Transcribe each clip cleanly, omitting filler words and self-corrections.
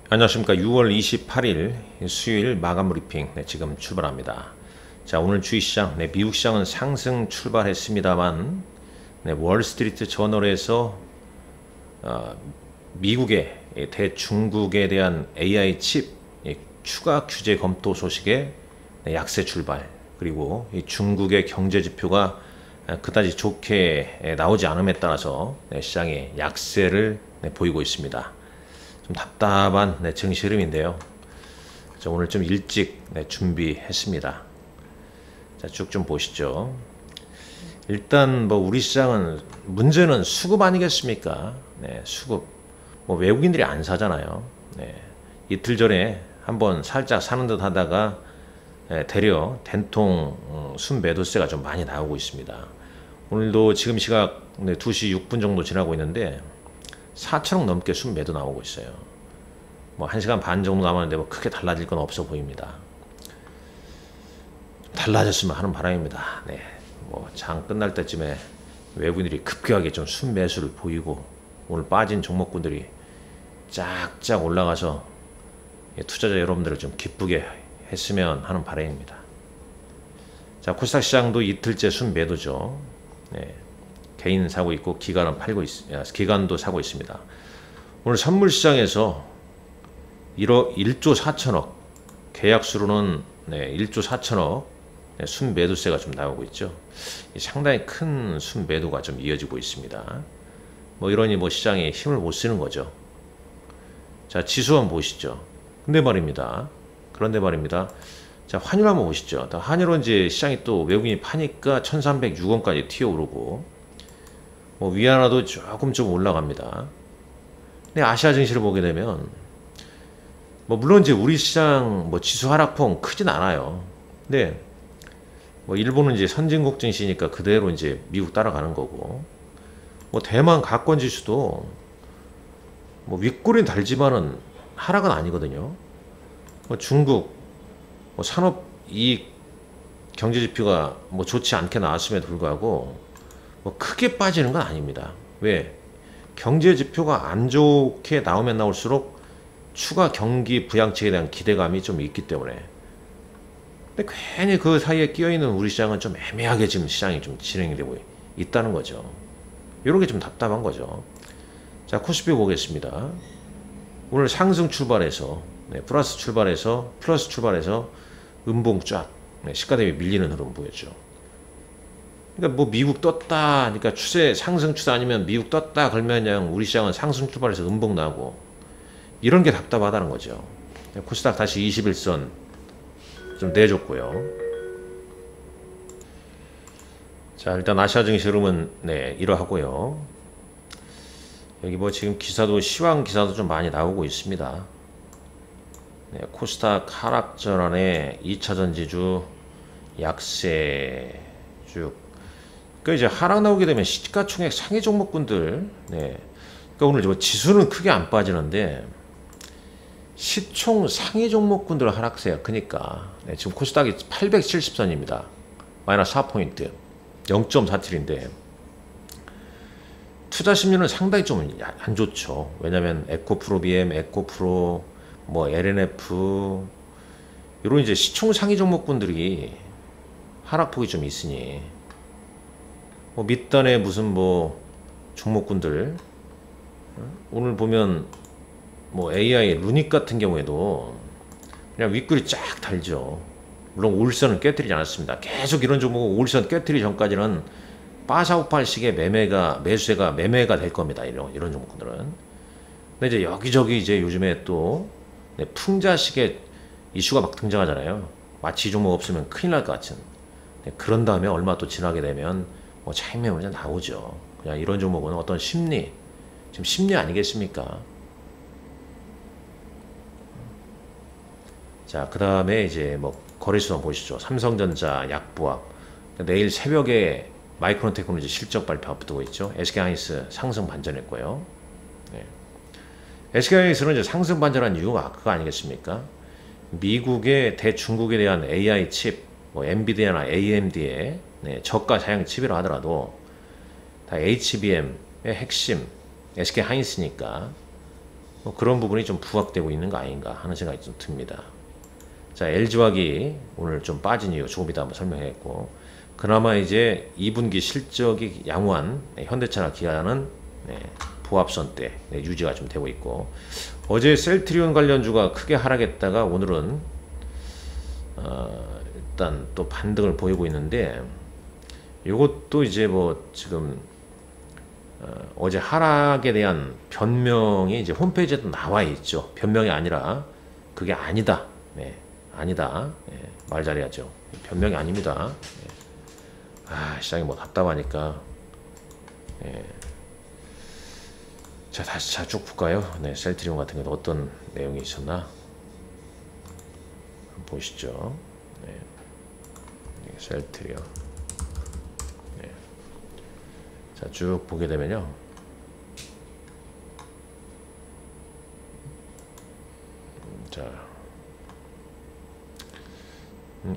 안녕하십니까. 6월 28일 수요일 마감 브리핑 지금 출발합니다. 자, 오늘 주식시장 미국 시장은 상승 출발했습니다만 월스트리트 저널에서 미국의 대중국에 대한 AI 칩 추가 규제 검토 소식에 약세 출발, 그리고 중국의 경제 지표가 그다지 좋게 나오지 않음에 따라서 시장에 약세를 보이고 있습니다. 좀 답답한 증시 흐름인데요. 오늘 좀 일찍 준비했습니다. 자, 쭉 좀 보시죠. 일단 뭐 우리 시장은 문제는 수급 아니겠습니까? 수급. 뭐 외국인들이 안 사잖아요. 이틀 전에 한번 살짝 사는 듯 하다가 대려 된통 순매도세가 좀 많이 나오고 있습니다. 오늘도 지금 시각 2시 6분 정도 지나고 있는데 4천억 넘게 순매도 나오고 있어요. 뭐 1시간 반 정도 남았는데 뭐 크게 달라질 건 없어 보입니다. 달라졌으면 하는 바람입니다. 뭐 장 끝날 때쯤에 외국인들이 급격하게 좀 순매수를 보이고 오늘 빠진 종목군들이 쫙쫙 올라가서 투자자 여러분들을 좀 기쁘게 했으면 하는 바람입니다. 자, 코스닥 시장도 이틀째 순매도죠. 개인 사고 있고 기관은 기관도 사고 있습니다. 오늘 선물 시장에서 1조 4천억, 계약수로는 1조 4천억 순매도세가 좀 나오고 있죠. 상당히 큰 순매도가 좀 이어지고 있습니다. 뭐 이러니 뭐 시장에 힘을 못 쓰는 거죠. 자, 지수 한번 보시죠. 그런데 말입니다. 자, 환율 한번 보시죠. 환율은 이제 시장이 또 외국인이 파니까 1306원까지 튀어오르고, 뭐 위안화도 조금 좀 올라갑니다. 근데 아시아 증시를 보게 되면 뭐 물론 이제 우리 시장 뭐 지수 하락폭 크진 않아요. 근데 뭐 일본은 이제 선진국 증시니까 그대로 이제 미국 따라가는 거고, 뭐 대만 가권 지수도 뭐 윗골이 달지만은 하락은 아니거든요. 뭐 중국 뭐 산업 이익 경제 지표가 뭐 좋지 않게 나왔음에도 불구하고 뭐 크게 빠지는 건 아닙니다. 왜? 경제 지표가 안 좋게 나오면 나올수록 추가 경기 부양책에 대한 기대감이 좀 있기 때문에. 근데 괜히 그 사이에 끼어있는 우리 시장은 좀 애매하게 지금 시장이 좀 진행이 되고 있다는 거죠. 이런 게 좀 답답한 거죠. 자, 코스피 보겠습니다. 오늘 상승 출발해서 플러스 출발해서 음봉 쫙 시가 대비 밀리는 흐름 보였죠. 그러니까 뭐 미국 떴다, 그러니까 상승 추세 아니면 미국 떴다 그러면 그냥 우리 시장은 상승 출발해서 음봉 나고, 이런 게 답답하다는 거죠. 코스닥 다시 21선 좀 내줬고요. 자, 일단 아시아 증시 흐름은 이러하고요. 여기 뭐 지금 기사도 시황 기사도 좀 많이 나오고 있습니다. 코스닥 하락 전환에 2차전 지주 약세 쭉. 그러니까 이제 하락 나오게 되면 시가총액 상위 종목군들, 그러니까 오늘 뭐 지수는 크게 안 빠지는데 시총 상위 종목군들 하락세가 크니까 지금 코스닥이 870선입니다. 마이너스 4포인트, 0.47인데 투자 심리는 상당히 좀 안 좋죠. 왜냐면 에코프로 BM, 에코프로, 뭐 LNF 이런 이제 시총 상위 종목군들이 하락폭이 좀 있으니, 뭐 밑단에 무슨 뭐 종목군들 오늘 보면 뭐 AI 루닉 같은 경우에도 그냥 윗줄이 쫙 달죠. 물론 5일선은 깨뜨리지 않았습니다. 계속 이런 종목은 5일선 깨뜨리기 전까지는 빠사오팔식의 매수세가 매매가 될 겁니다. 이런 종목들은. 근데 이제 여기저기 이제 요즘에 또 풍자식의 이슈가 막 등장하잖아요. 마치 이 종목 없으면 큰일 날 것 같은. 그런 다음에 얼마 또 지나게 되면 뭐 차익 매물이 나오죠. 그냥 이런 종목은 어떤 심리, 지금 심리 아니겠습니까? 자, 그 다음에 이제 뭐 거래수만 보시죠. 삼성전자 약부합. 내일 새벽에 마이크론 테크놀로지 실적 발표 앞두고 있죠. SK하이닉스 상승 반전했고요. SK하이닉스는 이제 상승 반전한 이유가 그거 아니겠습니까? 미국의 대중국에 대한 AI 칩, 뭐 엔비디아나 AMD의 저가 사양 칩이라 하더라도 다 HBM의 핵심 SK하이닉스니까 뭐 그런 부분이 좀 부각되고 있는 거 아닌가 하는 생각이 좀 듭니다. 자, LG화학이 오늘 좀 빠진 이유 조금 이따 한번 설명했고, 그나마 이제 2분기 실적이 양호한 현대차나 기아는 보합선대 유지가 좀 되고 있고, 어제 셀트리온 관련주가 크게 하락했다가 오늘은 일단 또 반등을 보이고 있는데, 이것도 이제 뭐 지금 어제 하락에 대한 변명이 이제 홈페이지에도 나와 있죠. 변명이 아니라 그게 아니다. 아니다. 말 잘해야죠. 변명이 아닙니다. 시장이 뭐 답답하니까. 자, 다시 쭉 볼까요? 셀트리온 같은 경우도 어떤 내용이 있었나? 한번 보시죠. 셀트리온. 자, 쭉 보게 되면요. 자,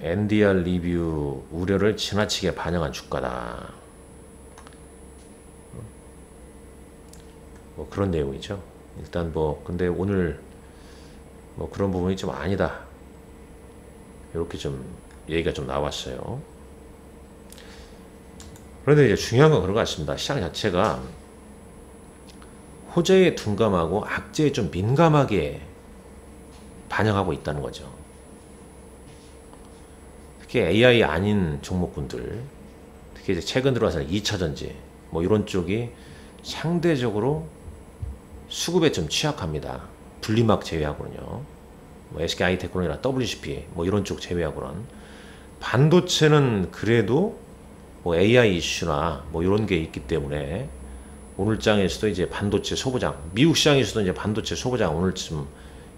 NDR 리뷰 우려를 지나치게 반영한 주가다. 뭐 그런 내용이죠. 일단 뭐 근데 오늘 뭐 그런 부분이 좀 아니다. 이렇게 좀 얘기가 좀 나왔어요. 그런데 이제 중요한 건 그런 것 같습니다. 시장 자체가 호재에 둔감하고 악재에 좀 민감하게 반영하고 있다는 거죠. 특히 AI 아닌 종목군들, 특히 이제 최근 들어와서 2차전지 뭐 이런 쪽이 상대적으로 수급에 좀 취약합니다. 분리막 제외하고는요. 뭐 SK하이테크론이나 WCP 뭐 이런 쪽 제외하고는, 반도체는 그래도 뭐 AI 이슈나 뭐 이런 게 있기 때문에 오늘 장에서도 이제 반도체 소부장, 미국 시장에서도 이제 반도체 소부장 오늘쯤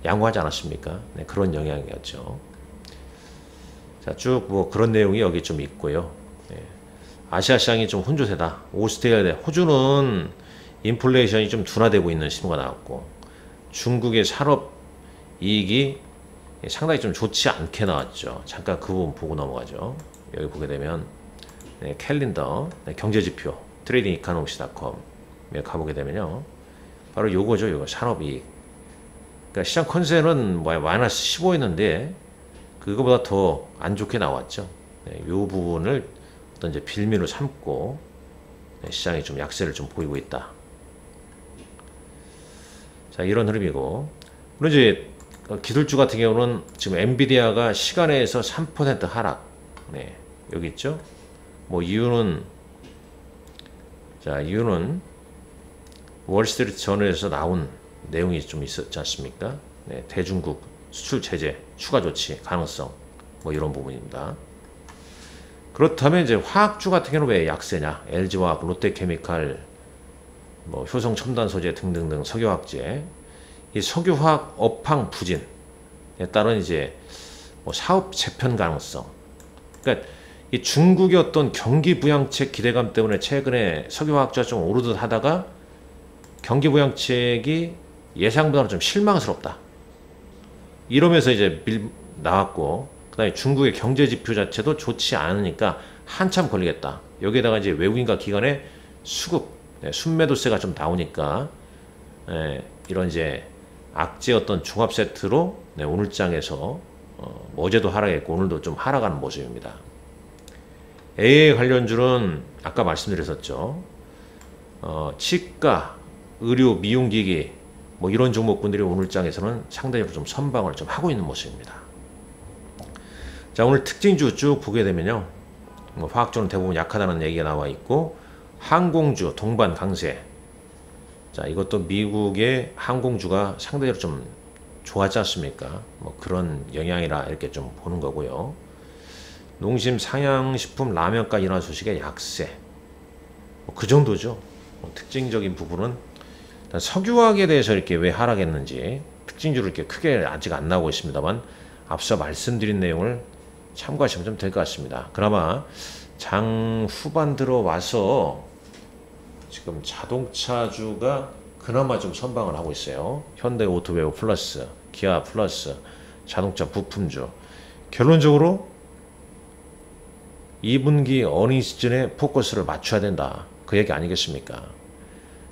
양호하지 않았습니까? 그런 영향이었죠. 자, 쭉 뭐 그런 내용이 여기 좀 있고요. 아시아 시장이 좀 혼조세다. 오스트레일리아, 호주는 인플레이션이 좀 둔화되고 있는 신호가 나왔고, 중국의 산업 이익이 상당히 좀 좋지 않게 나왔죠. 잠깐 그 부분 보고 넘어가죠. 여기 보게 되면 캘린더 경제지표 트레이딩 이카노믹스닷컴에 가보게 되면요, 바로 요거죠. 요거 산업이익. 그러니까 시장 컨센은 뭐 마이너스 15였는데 그거보다 더 안 좋게 나왔죠. 요 부분을 어떤 이제 빌미로 삼고 시장이 좀 약세를 좀 보이고 있다. 자, 이런 흐름이고, 물론 이제 기술주 같은 경우는 지금 엔비디아가 시간에서 3% 하락. 여기 있죠. 뭐 이유는, 자, 이유는 월스트리트 저널에서 나온 내용이 좀 있었지 않습니까? 대중국 수출 제재 추가 조치 가능성 뭐 이런 부분입니다. 그렇다면 이제 화학주 같은 경우는 왜 약세냐? LG화학, 롯데케미칼, 뭐 효성 첨단 소재 등등등 석유화학재, 이 석유화학 업황 부진에 따른 이제 뭐 사업 재편 가능성. 그러니까 이 중국의 어떤 경기 부양책 기대감 때문에 최근에 석유화학주가 좀 오르듯 하다가 경기 부양책이 예상보다는 좀 실망스럽다. 이러면서 이제 나왔고, 그다음에 중국의 경제 지표 자체도 좋지 않으니까 한참 걸리겠다. 여기에다가 이제 외국인과 기관의 수급, 순매도세가 좀 나오니까 이런 이제 악재 어떤 종합 세트로 오늘 장에서 어제도 하락했고 오늘도 좀 하락하는 모습입니다. AA 관련주는 아까 말씀드렸었죠. 치과, 의료, 미용기기 뭐 이런 종목군들이 오늘 장에서는 상대적으로 좀 선방을 좀 하고 있는 모습입니다. 자, 오늘 특징주 쭉 보게 되면요, 뭐 화학주는 대부분 약하다는 얘기가 나와 있고, 항공주 동반 강세. 자, 이것도 미국의 항공주가 상대적으로 좀 좋았지 않습니까? 뭐 그런 영향이라 이렇게 좀 보는 거고요. 농심, 상향식품, 라면가 인하 소식의 약세. 뭐 그 정도죠. 뭐 특징적인 부분은 일단 석유화학에 대해서 이렇게 왜 하락했는지 특징주를 이렇게 크게 아직 안 나오고 있습니다만, 앞서 말씀드린 내용을 참고하시면 좀 될 것 같습니다. 그나마 장 후반 들어와서 지금 자동차주가 그나마 좀 선방을 하고 있어요. 현대 오토웨어 플러스, 기아 플러스, 자동차 부품주. 결론적으로 2분기 어닝 시즌에 포커스를 맞춰야 된다. 그 얘기 아니겠습니까?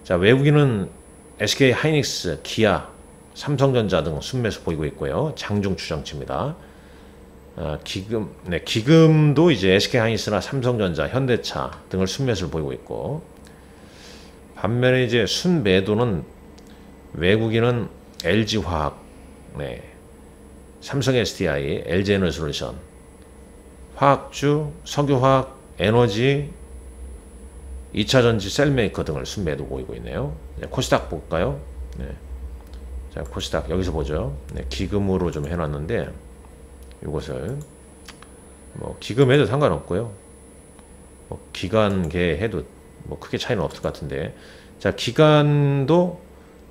자, 외국인은 SK 하이닉스, 기아 삼성전자 등 순매수 보이고 있고요. 장중 추정치입니다. 기금도 이제 SK하이닉스나 삼성전자, 현대차 등을 순매수를 보이고 있고, 반면에 이제 순매도는 외국인은 LG화학, 삼성 SDI, LG에너지솔루션, 화학주, 석유화학, 에너지, 2차전지 셀메이커 등을 순매도 보이고 있네요. 코스닥 볼까요? 자, 코스닥 여기서 보죠. 기금으로 좀 해놨는데, 이것을 뭐 기금해도 상관없고요. 뭐 기간계 해도 뭐 크게 차이는 없을 것 같은데, 자, 기간도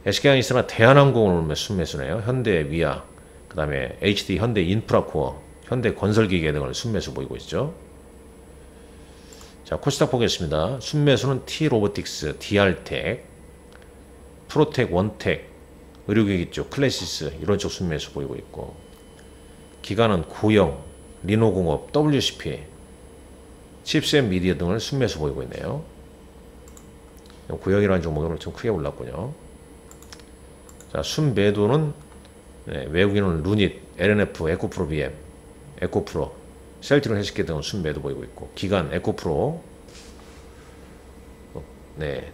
SK하이닉스나 대한항공을 순매수네요. 현대 위아, 그 다음에 HD 현대 인프라코어, 현대 건설기계 등을 순매수 보이고 있죠. 자, 코스닥 보겠습니다. 순매수는 T로보틱스, DR텍, 프로텍, 원텍, 의료기기 쪽, 클래시스 이런 쪽 순매수 보이고 있고, 기간은 고영, 리노공업, WCP, 칩셋 미디어 등을 순매수 보이고 있네요. 고영이라는 종목은 좀 크게 올랐군요. 자, 순매도는 외국인은 루닛, LNF, 에코프로 BM, 에코프로, 셀트리온 헬스케어 등은 순매도 보이고 있고, 기간 에코프로,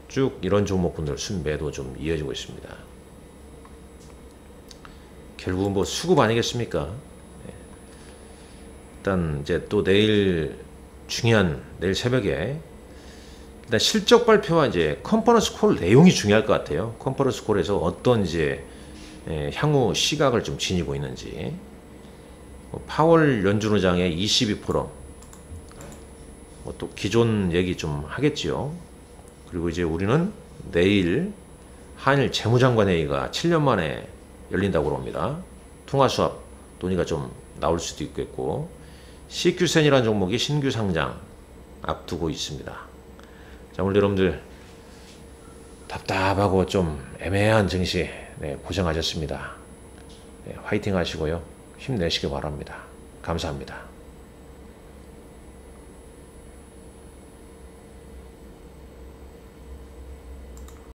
쭉 이런 종목분들 순매도 좀 이어지고 있습니다. 결국은 뭐 수급 아니겠습니까? 일단 이제 또 내일 내일 새벽에 일단 실적 발표와 이제 컨퍼런스 콜 내용이 중요할 것 같아요. 컨퍼런스 콜에서 어떤 이제 향후 시각을 좀 지니고 있는지, 파월 연준 의장의 ECB 포럼, 또 기존 얘기 좀 하겠지요. 그리고 이제 우리는 내일 한일 재무장관 회의가 7년 만에 열린다고 합니다. 통화수합 논의가 좀 나올 수도 있겠고, CQ센이라는 종목이 신규 상장 앞두고 있습니다. 자, 오늘 여러분들 답답하고 좀 애매한 증시 고생하셨습니다. 화이팅 하시고요. 힘내시기 바랍니다. 감사합니다.